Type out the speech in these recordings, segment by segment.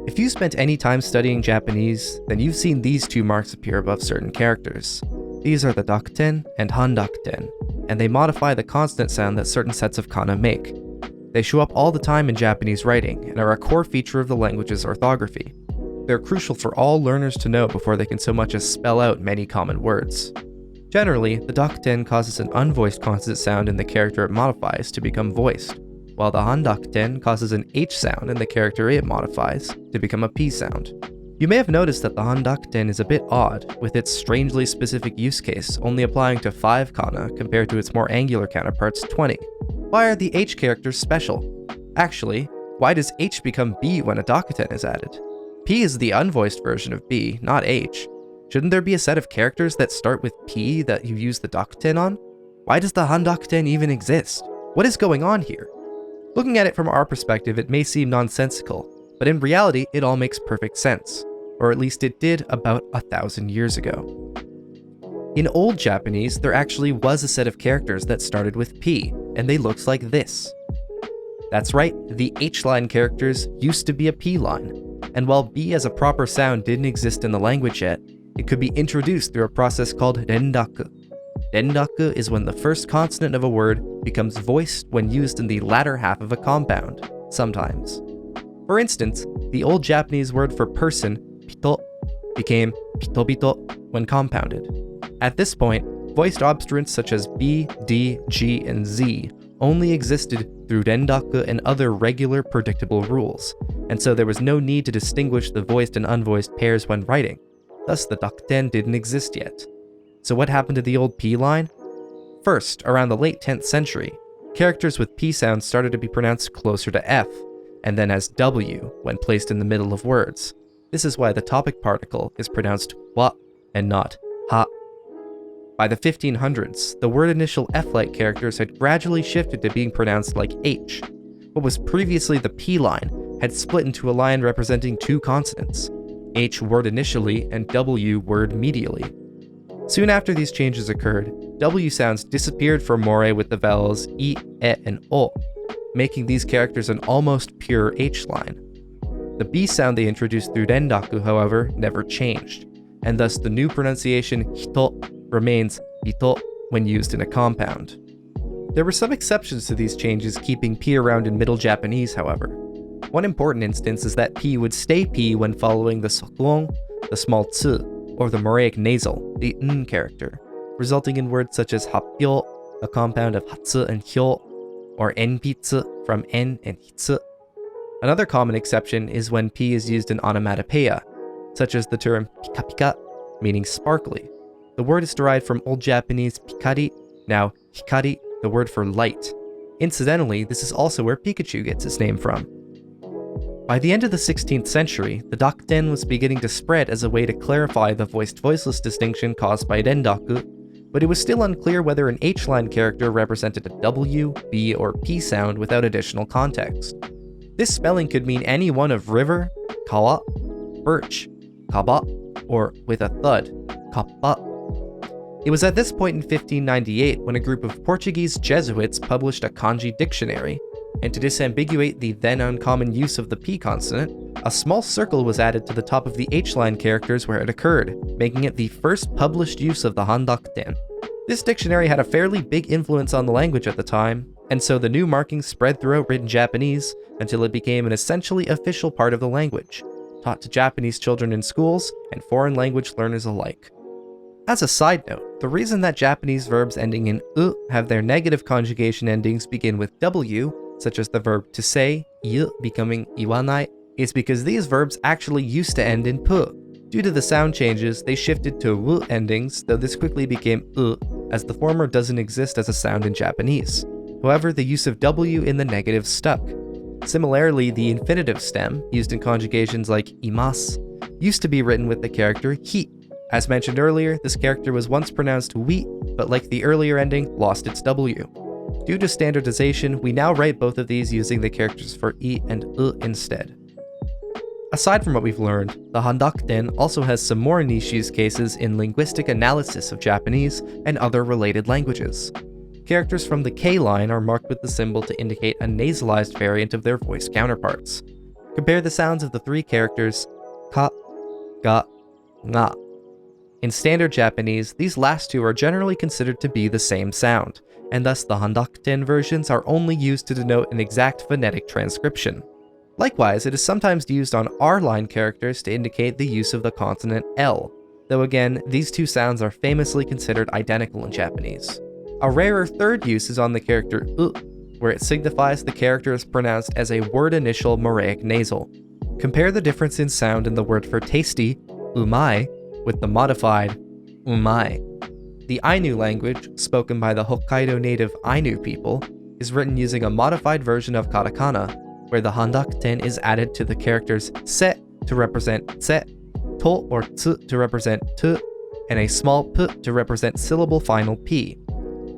If you spent any time studying Japanese, then you've seen these two marks appear above certain characters. These are the dakuten and handakuten, and they modify the consonant sound that certain sets of kana make. They show up all the time in Japanese writing and are a core feature of the language's orthography. They're crucial for all learners to know before they can so much as spell out many common words. Generally, the dakuten causes an unvoiced consonant sound in the character it modifies to become voiced, while the handakuten causes an H sound in the character it modifies to become a P sound. You may have noticed that the handakuten is a bit odd, with its strangely specific use case only applying to 5 kana compared to its more angular counterparts 20. Why are the H characters special? Actually, why does H become B when a dakuten is added? P is the unvoiced version of B, not H. Shouldn't there be a set of characters that start with P that you use the dakuten on? Why does the handakuten even exist? What is going on here? Looking at it from our perspective, it may seem nonsensical, but in reality, it all makes perfect sense. Or at least it did about 1,000 years ago. In Old Japanese, there actually was a set of characters that started with P, and they looked like this. That's right, the H-line characters used to be a P-line, and while B as a proper sound didn't exist in the language yet, it could be introduced through a process called Rendaku. Rendaku is when the first consonant of a word becomes voiced when used in the latter half of a compound, sometimes. For instance, the Old Japanese word for person, pito, became pitobito when compounded. At this point, voiced obstruents such as B, D, G, and Z only existed through Rendaku and other regular predictable rules, and so there was no need to distinguish the voiced and unvoiced pairs when writing. Thus, the dakuten didn't exist yet. So what happened to the old P line? First, around the late 10th century, characters with P sounds started to be pronounced closer to F, and then as W when placed in the middle of words. This is why the topic particle is pronounced wa and not ha. By the 1500s, the word initial F-like characters had gradually shifted to being pronounced like H. What was previously the P line had split into a line representing 2 consonants, H word initially and W word medially. Soon after these changes occurred, W sounds disappeared from mora with the vowels I, E, and O, making these characters an almost pure H line. The B sound they introduced through Rendaku, however, never changed, and thus the new pronunciation hito remains hito when used in a compound. There were some exceptions to these changes keeping P around in Middle Japanese, however. One important instance is that P would stay P when following the sokuon, the small tsu, or the moraic nasal, the n character, resulting in words such as happyo, a compound of hatsu and hyo, or enpitsu from en and hitsu. Another common exception is when P is used in onomatopoeia, such as the term pika pika, meaning sparkly. The word is derived from Old Japanese pikari, now hikari, the word for light. Incidentally, this is also where Pikachu gets its name from. By the end of the 16th century, the dakuten was beginning to spread as a way to clarify the voiced-voiceless distinction caused by Rendaku, but it was still unclear whether an H-line character represented a W, B, or P sound without additional context. This spelling could mean any one of river, kawa, birch, kaba, or, with a thud, kappa. It was at this point in 1598 when a group of Portuguese Jesuits published a kanji dictionary, and to disambiguate the then uncommon use of the P consonant, a small circle was added to the top of the H-line characters where it occurred, making it the first published use of the handakuten. This dictionary had a fairly big influence on the language at the time, and so the new markings spread throughout written Japanese until it became an essentially official part of the language, taught to Japanese children in schools and foreign language learners alike. As a side note, the reason that Japanese verbs ending in u have their negative conjugation endings begin with W, such as the verb to say, I becoming iwanai, is because these verbs actually used to end in pu. Due to the sound changes, they shifted to w endings, though this quickly became u, as the former doesn't exist as a sound in Japanese. However, the use of W in the negative stuck. Similarly, the infinitive stem, used in conjugations like imasu, used to be written with the character hi. As mentioned earlier, this character was once pronounced wi, but like the earlier ending, lost its W. Due to standardization, we now write both of these using the characters for I and U instead. Aside from what we've learned, the handakuten also has some more niche use cases in linguistic analysis of Japanese and other related languages. Characters from the K line are marked with the symbol to indicate a nasalized variant of their voice counterparts. Compare the sounds of the three characters ka, ga, nga. In standard Japanese, these last two are generally considered to be the same sound, and thus the Handakuten versions are only used to denote an exact phonetic transcription. Likewise, it is sometimes used on R-line characters to indicate the use of the consonant L, though again, these two sounds are famously considered identical in Japanese. A rarer third use is on the character U, where it signifies the character is pronounced as a word initial Moraic nasal. Compare the difference in sound in the word for tasty, umai, with the modified umai. The Ainu language, spoken by the Hokkaido native Ainu people, is written using a modified version of katakana, where the Handakuten is added to the characters se to represent tse, to or tsu to represent tu, and a small p to represent syllable final p.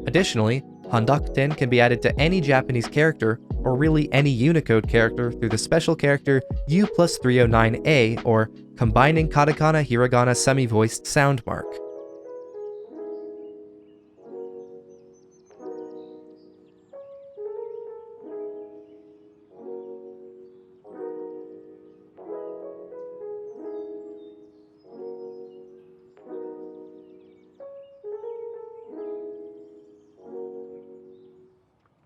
Additionally, Handakuten can be added to any Japanese character, or really any Unicode character, through the special character U+309A, or combining katakana hiragana semi-voiced sound mark.